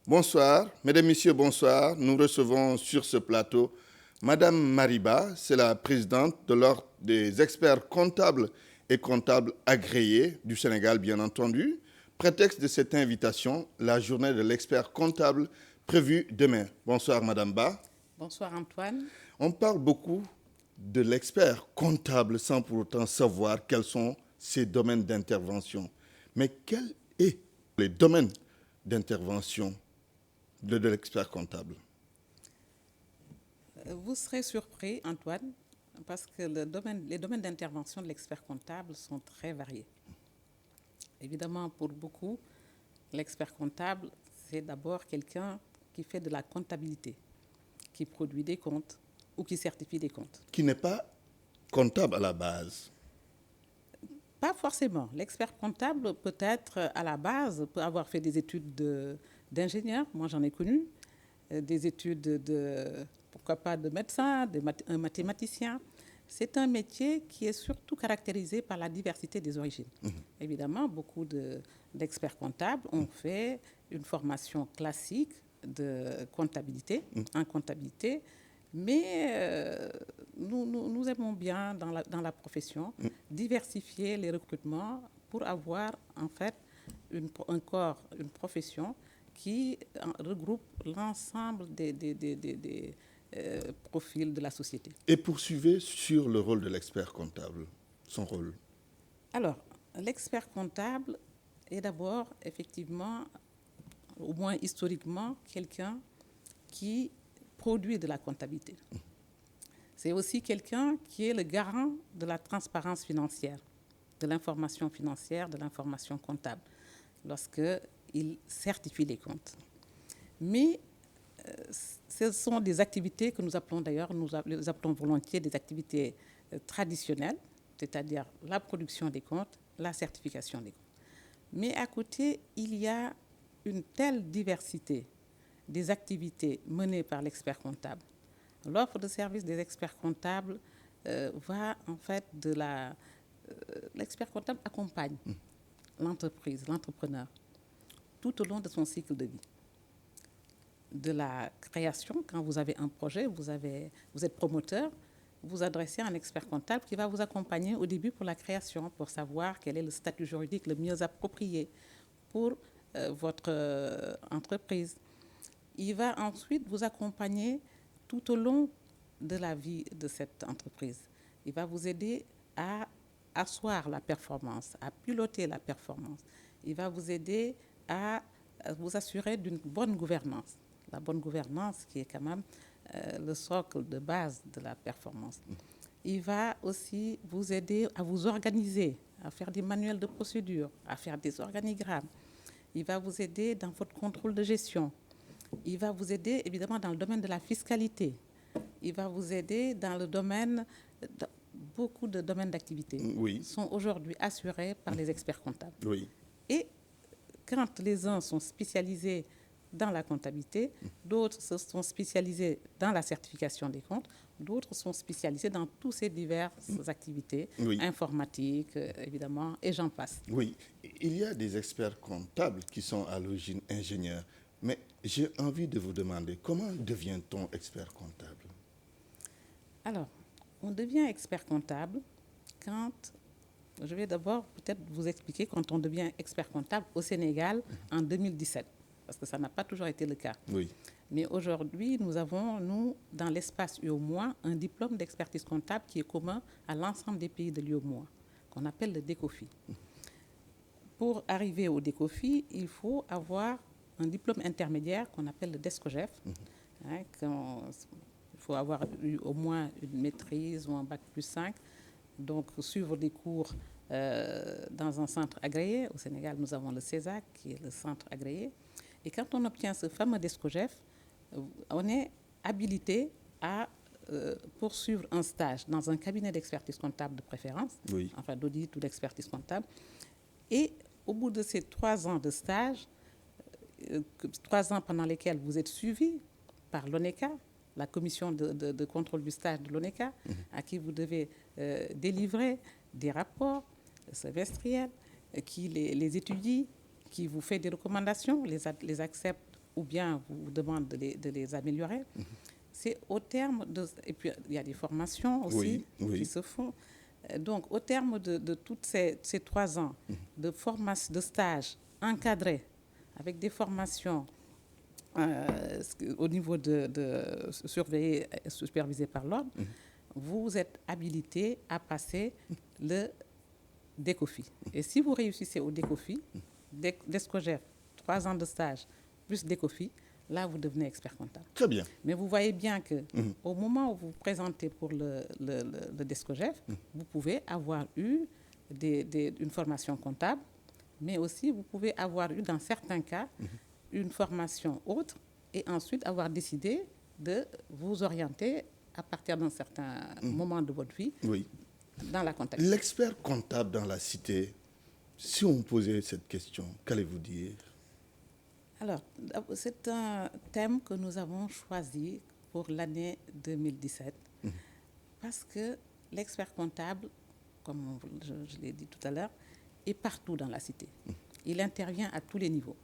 Bonsoir, mesdames, messieurs, bonsoir. Nous recevons sur ce plateau Madame Mariba, c'est la présidente de l'Ordre des experts comptables et comptables agréés du Sénégal, bien entendu. Prétexte de cette invitation, la journée de l'expert comptable prévue demain. Bonsoir, Madame Ba. Bonsoir Antoine. On parle beaucoup de l'expert comptable sans pour autant savoir quels sont ses domaines d'intervention. Mais quels sont les domaines d'intervention de l'expert comptable? Vous serez surpris, Antoine, parce que les domaines d'intervention de l'expert comptable sont très variés. Évidemment, pour beaucoup, l'expert comptable, c'est d'abord quelqu'un qui fait de la comptabilité, qui produit des comptes ou qui certifie des comptes. Qui n'est pas comptable à la base. Pas forcément. L'expert comptable peut être à la base, peut avoir fait des études d'ingénieur, moi j'en ai connu, des études pourquoi pas de médecin, un mathématicien. C'est un métier qui est surtout caractérisé par la diversité des origines. Évidemment, beaucoup d'experts comptables ont fait une formation classique de comptabilité, en comptabilité, mais nous aimons bien dans la profession diversifier les recrutements pour avoir en fait un corps, une profession qui regroupe l'ensemble des profils de la société. Et poursuivez sur le rôle de l'expert comptable, son rôle. Alors, l'expert comptable est d'abord effectivement, au moins historiquement, quelqu'un qui produit de la comptabilité. C'est aussi quelqu'un qui est le garant de la transparence financière, de l'information financière, de l'information comptable, lorsqu'il certifie les comptes. Mais ce sont des activités que nous appelons d'ailleurs, nous les appelons volontiers des activités traditionnelles, c'est-à-dire la production des comptes, la certification des comptes. Mais à côté, il y a une telle diversité des activités menées par l'expert comptable. L'offre de service des experts comptables va en fait l'expert comptable accompagne l'entreprise, l'entrepreneur, tout au long de son cycle de vie. De la création, quand vous avez un projet, vous êtes promoteur, vous adressez à un expert comptable qui va vous accompagner au début pour la création, pour savoir quel est le statut juridique le mieux approprié pour votre entreprise. Il va ensuite vous accompagner tout au long de la vie de cette entreprise. Il va vous aider à asseoir la performance, à piloter la performance. Il va vous aider à vous assurer d'une bonne gouvernance. La bonne gouvernance qui est quand même le socle de base de la performance. Il va aussi vous aider à vous organiser, à faire des manuels de procédure, à faire des organigrammes. Il va vous aider dans votre contrôle de gestion. Il va vous aider évidemment dans le domaine de la fiscalité. Il va vous aider dans le domaine, beaucoup de domaines d'activité sont aujourd'hui assurés par les experts comptables. Oui. Et quand les uns sont spécialisés dans la comptabilité, d'autres sont spécialisés dans la certification des comptes, d'autres sont spécialisés dans toutes ces diverses activités, informatiques, évidemment, et j'en passe. Oui, il y a des experts comptables qui sont à l'origine ingénieurs, mais j'ai envie de vous demander, comment devient-on expert comptable? Alors, on devient expert comptable quand, je vais d'abord peut-être vous expliquer quand on devient expert comptable au Sénégal en 2017. Parce que ça n'a pas toujours été le cas. Oui. Mais aujourd'hui, nous avons, dans l'espace UOMOA, un diplôme d'expertise comptable qui est commun à l'ensemble des pays de l'UOMOA, qu'on appelle le DECOFI. Pour arriver au DECOFI, il faut avoir un diplôme intermédiaire qu'on appelle le DESCOGEF. Il faut avoir eu au moins une maîtrise ou un bac plus 5. Donc, suivre des cours dans un centre agréé. Au Sénégal, nous avons le CESAC, qui est le centre agréé. Et quand on obtient ce fameux DESCOGEF, on est habilité à poursuivre un stage dans un cabinet d'expertise comptable de préférence, enfin d'audit ou d'expertise comptable. Et au bout de ces 3 ans de stage, 3 ans pendant lesquels vous êtes suivi par l'ONECA, la commission de contrôle du stage de l'ONECA, à qui vous devez délivrer des rapports semestriels, qui les étudie, qui vous fait des recommandations, les accepte ou bien vous demande de les améliorer. C'est au terme de... Et puis, il y a des formations aussi qui se font. Donc, au terme de toutes ces 3 ans de formation, de stage encadrés, avec des formations au niveau de surveillé, supervisé par l'ordre, vous êtes habilité à passer le DECOFI. Et si vous réussissez au DECOFI, DESCOGEF, 3 ans de stage plus DECOFI, là, vous devenez expert comptable. Très bien. Mais vous voyez bien qu'au moment où vous vous présentez pour le DESCOGEF, vous pouvez avoir eu une formation comptable, mais aussi vous pouvez avoir eu, dans certains cas, une formation autre et ensuite avoir décidé de vous orienter à partir d'un certain moment de votre vie dans la comptabilité. L'expert comptable dans la cité, si on posait cette question, qu'allez-vous dire? Alors, c'est un thème que nous avons choisi pour l'année 2017 parce que l'expert comptable, comme je l'ai dit tout à l'heure, est partout dans la cité. Il intervient à tous les niveaux.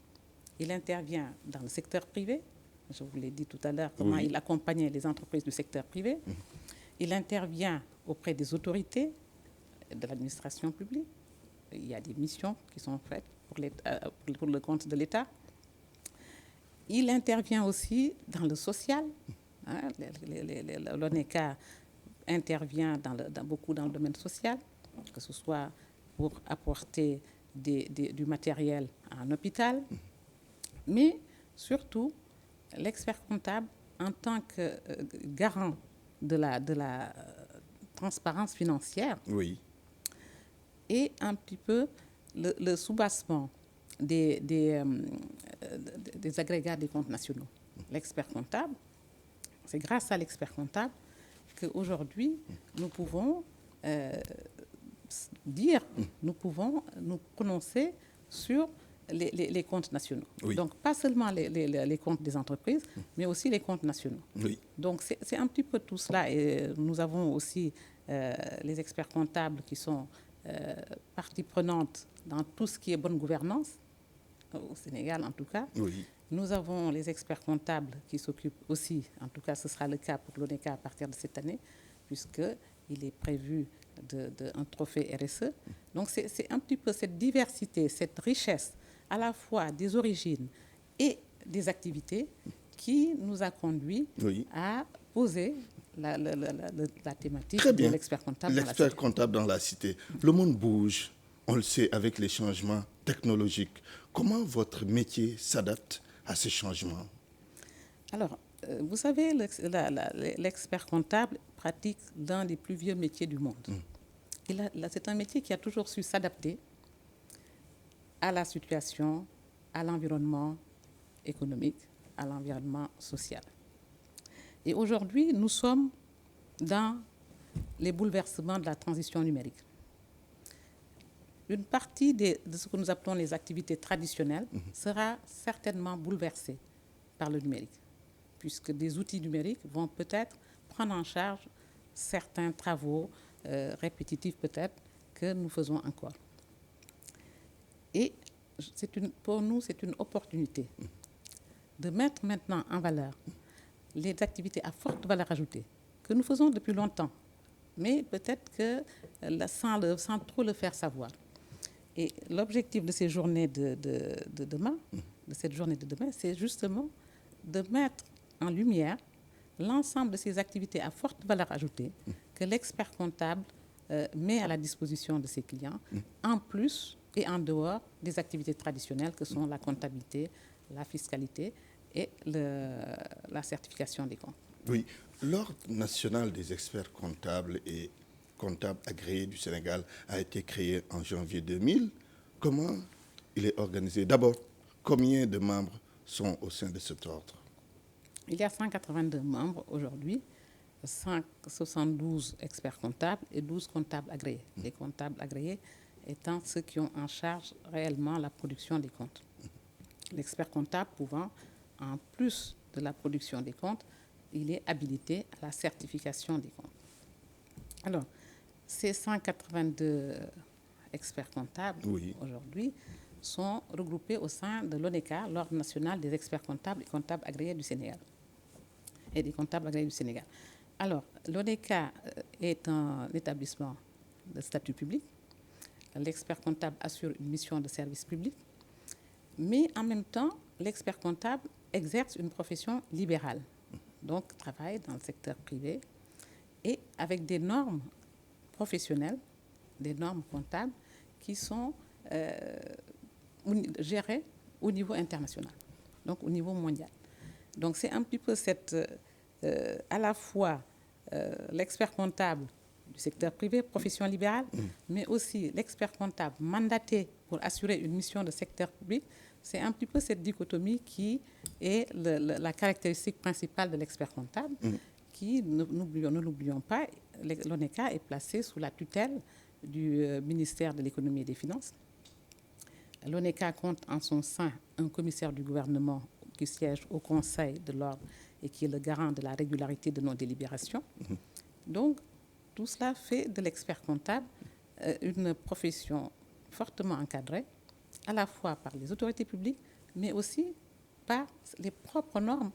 Il intervient dans le secteur privé. Je vous l'ai dit tout à l'heure, comment il accompagnait les entreprises du secteur privé. Il intervient auprès des autorités de l'administration publique. Il y a des missions qui sont faites pour le compte de l'État. Il intervient aussi dans le social. L'ONECA intervient beaucoup dans le domaine social, que ce soit pour apporter du matériel à un hôpital, mais surtout, l'expert comptable, en tant que garant de la transparence financière, et un petit peu le soubassement des agrégats des comptes nationaux. L'expert comptable, c'est grâce à l'expert comptable qu'aujourd'hui, nous pouvons nous pouvons nous prononcer sur les comptes nationaux. Donc, pas seulement les comptes des entreprises, mais aussi les comptes nationaux. Donc, c'est un petit peu tout cela. Et nous avons aussi les experts comptables qui sont partie prenante dans tout ce qui est bonne gouvernance, au Sénégal en tout cas. Nous avons les experts comptables qui s'occupent aussi, en tout cas ce sera le cas pour l'ONECA à partir de cette année, puisqu'il est prévu un trophée RSE. Donc c'est un petit peu cette diversité, cette richesse à la fois des origines et des activités qui nous a conduit à poser la thématique de l'expert comptable. L'expert comptable dans la cité. Le monde bouge, on le sait, avec les changements technologiques. Comment votre métier s'adapte à ces changements? Alors, vous savez, l'expert comptable pratique l'un des plus vieux métiers du monde. C'est un métier qui a toujours su s'adapter à la situation, à l'environnement économique, à l'environnement social. Et aujourd'hui, nous sommes dans les bouleversements de la transition numérique. Une partie de ce que nous appelons les activités traditionnelles sera certainement bouleversée par le numérique, puisque des outils numériques vont peut-être prendre en charge certains travaux répétitifs peut-être que nous faisons encore. Et pour nous, c'est une opportunité de mettre maintenant en valeur les activités à forte valeur ajoutée que nous faisons depuis longtemps, mais peut-être que sans trop le faire savoir. Et l'objectif de ces journées de demain, de cette journée de demain, c'est justement de mettre en lumière l'ensemble de ces activités à forte valeur ajoutée que l'expert comptable met à la disposition de ses clients, en plus et en dehors des activités traditionnelles que sont la comptabilité, la fiscalité et la certification des comptes. Oui, l'Ordre national des experts comptables et comptables agréés du Sénégal a été créé en janvier 2000. Comment il est organisé? D'abord, combien de membres sont au sein de cet ordre? Il y a 182 membres aujourd'hui, 172 experts comptables et 12 comptables agréés. Les comptables agréés étant ceux qui ont en charge réellement la production des comptes. L'expert comptable pouvant, en plus de la production des comptes, il est habilité à la certification des comptes. Alors, ces 182 experts comptables, aujourd'hui, sont regroupés au sein de l'ONECA, l'Ordre national des experts comptables et comptables agréés du Sénégal. Et des comptables agréés du Sénégal. Alors, l'ONECA est un établissement de statut public. L'expert comptable assure une mission de service public. Mais en même temps, l'expert comptable exerce une profession libérale. Donc, travaille dans le secteur privé et avec des normes professionnelles, des normes comptables qui sont gérées au niveau international, donc au niveau mondial. Donc, c'est un petit peu à la fois l'expert comptable du secteur privé, profession libérale, mais aussi l'expert comptable mandaté pour assurer une mission de secteur public. C'est un petit peu cette dichotomie qui est la caractéristique principale de l'expert comptable, qui, ne l'oublions pas, l'ONECA est placée sous la tutelle du ministère de l'économie et des finances. L'ONECA compte en son sein un commissaire du gouvernement qui siège au Conseil de l'ordre et qui est le garant de la régularité de nos délibérations. Donc, tout cela fait de l'expert comptable une profession fortement encadrée, à la fois par les autorités publiques, mais aussi par les propres normes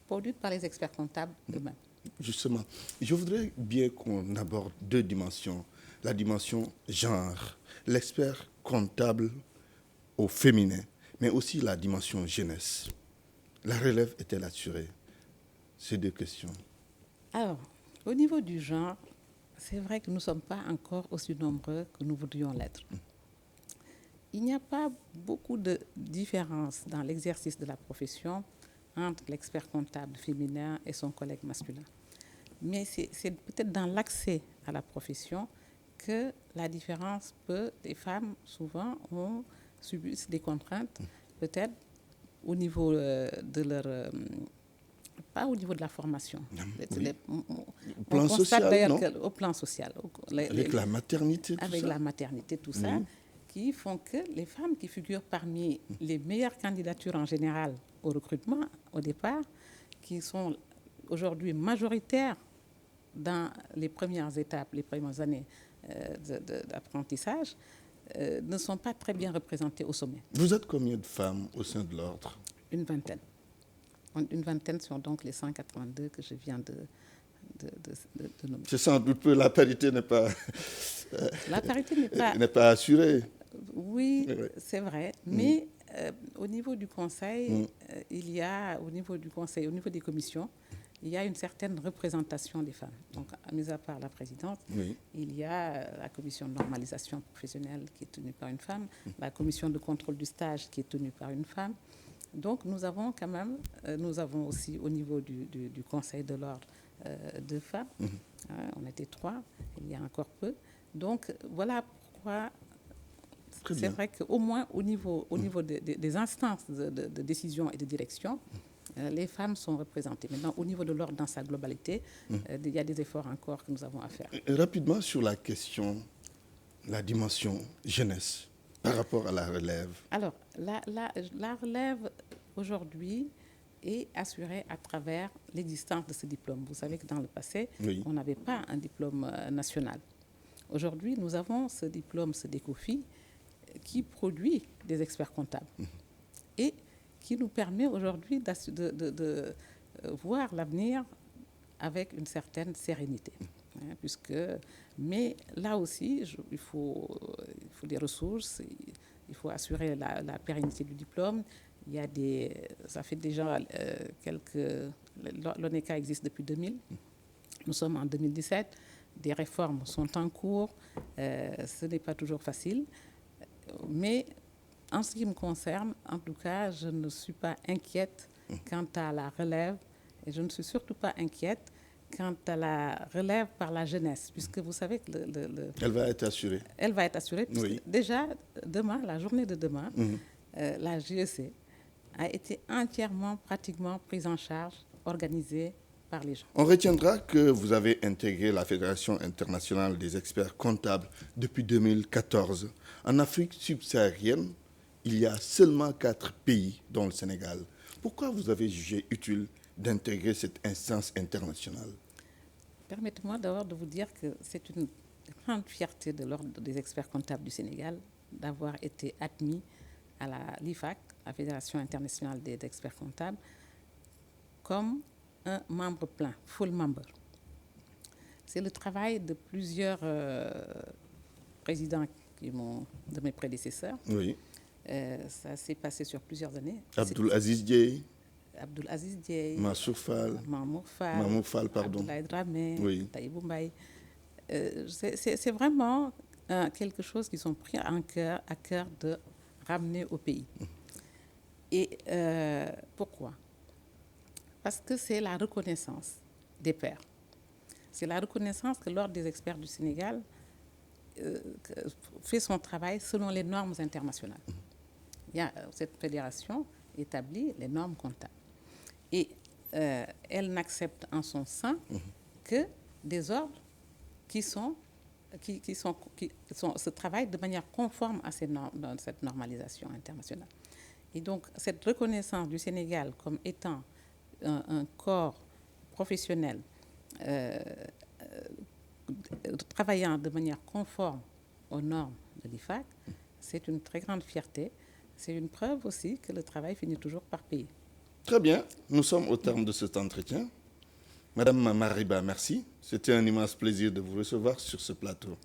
produites par les experts comptables eux-mêmes. Justement, je voudrais bien qu'on aborde deux dimensions. La dimension genre, l'expert comptable au féminin, mais aussi la dimension jeunesse. La relève est-elle assurée? Ces deux questions. Alors, au niveau du genre, c'est vrai que nous ne sommes pas encore aussi nombreux que nous voudrions l'être. Il n'y a pas beaucoup de différence dans l'exercice de la profession entre l'expert comptable féminin et son collègue masculin. Mais c'est peut-être dans l'accès à la profession que la différence les femmes, souvent, subissent des contraintes, peut-être au niveau de leur... pas au niveau de la formation. Oui. Au plan social, non? Au plan social. Avec la maternité, tout avec ça. la maternité, tout ça, qui font que les femmes qui figurent parmi les meilleures candidatures en général au recrutement, au départ, qui sont aujourd'hui majoritaires dans les premières étapes, les premières années d'apprentissage, ne sont pas très bien représentées au sommet. Vous êtes combien de femmes au sein de l'ordre? Une vingtaine. Une vingtaine sont donc les 182 que je viens de nommer. C'est sans doute que la parité n'est pas... La parité n'est pas assurée. Oui, c'est vrai. Mais au niveau du conseil, il y a, au niveau des commissions, il y a une certaine représentation des femmes. Donc, mis à part la présidente, il y a la commission de normalisation professionnelle qui est tenue par une femme, la commission de contrôle du stage qui est tenue par une femme. Donc, nous avons quand même, nous avons aussi au niveau du conseil de l'ordre deux femmes. On était 3, il y a encore peu. Donc, voilà pourquoi c'est vrai qu'au moins au niveau des instances de décision et de direction, les femmes sont représentées. Maintenant, au niveau de l'ordre dans sa globalité, il y a des efforts encore que nous avons à faire. Rapidement sur la question, la dimension jeunesse par rapport à la relève. Alors, la relève aujourd'hui est assurée à travers l'existence de ce diplôme. Vous savez que dans le passé, on n'avait pas un diplôme national. Aujourd'hui, nous avons ce diplôme, ce DECOFI, qui produit des experts comptables et qui nous permet aujourd'hui de voir l'avenir avec une certaine sérénité. Mais là aussi, il faut des ressources, il faut assurer la pérennité du diplôme. Ça fait déjà l'ONECA existe depuis 2000. Nous sommes en 2017. Des réformes sont en cours. Ce n'est pas toujours facile. Mais en ce qui me concerne, en tout cas, je ne suis pas inquiète quant à la relève et je ne suis surtout pas inquiète quant à la relève par la jeunesse, puisque vous savez que Elle va être assurée. Elle va être assurée, puisque déjà, demain, la journée de demain, la JEC a été entièrement, pratiquement prise en charge, organisée par les gens. On retiendra que vous avez intégré la Fédération internationale des experts comptables depuis 2014. En Afrique subsaharienne, il y a seulement 4 pays, dont le Sénégal. Pourquoi vous avez jugé utile d'intégrer cette instance internationale? Permettez-moi d'abord de vous dire que c'est une grande fierté de l'Ordre des experts comptables du Sénégal d'avoir été admis à l'IFAC, la Fédération internationale des experts comptables, comme un membre plein, full member. C'est le travail de plusieurs présidents de mes prédécesseurs. Oui. Ça s'est passé sur plusieurs années. Abdoul Aziz Dieye. Abdoul Aziz Dieye. Mansour Fall. Mamour Fall, pardon. Abdoulaye Dramé. Oui. Taïbou Mbaye. C'est vraiment quelque chose qu'ils ont pris à cœur de ramener au pays. Et pourquoi? Parce que c'est la reconnaissance des pairs. C'est la reconnaissance que l'Ordre des experts du Sénégal fait son travail selon les normes internationales. Cette fédération établit les normes comptables. Et elle n'accepte en son sein que des ordres qui se travaillent de manière conforme à cette normalisation internationale. Et donc, cette reconnaissance du Sénégal comme étant un corps professionnel travaillant de manière conforme aux normes de l'IFAC, c'est une très grande fierté. C'est une preuve aussi que le travail finit toujours par payer. Très bien, nous sommes au terme de cet entretien. Madame Mariba, merci. C'était un immense plaisir de vous recevoir sur ce plateau.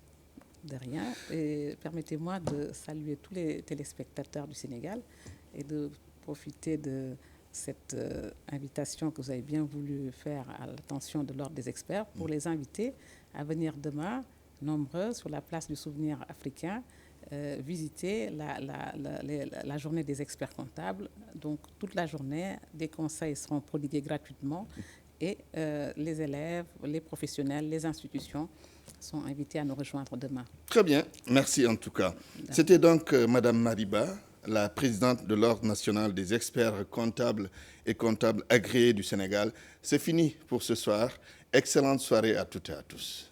De rien. Et permettez-moi de saluer tous les téléspectateurs du Sénégal et de profiter de cette invitation que vous avez bien voulu faire à l'attention de l'Ordre des experts pour les inviter à venir demain, nombreux, sur la place du souvenir africain, visiter la journée des experts comptables. Donc, toute la journée, des conseils seront prodigués gratuitement et les élèves, les professionnels, les institutions sont invités à nous rejoindre demain. Très bien, merci en tout cas. C'était donc Madame Mariba, la présidente de l'Ordre national des experts comptables et comptables agréés du Sénégal. C'est fini pour ce soir. Excellente soirée à toutes et à tous.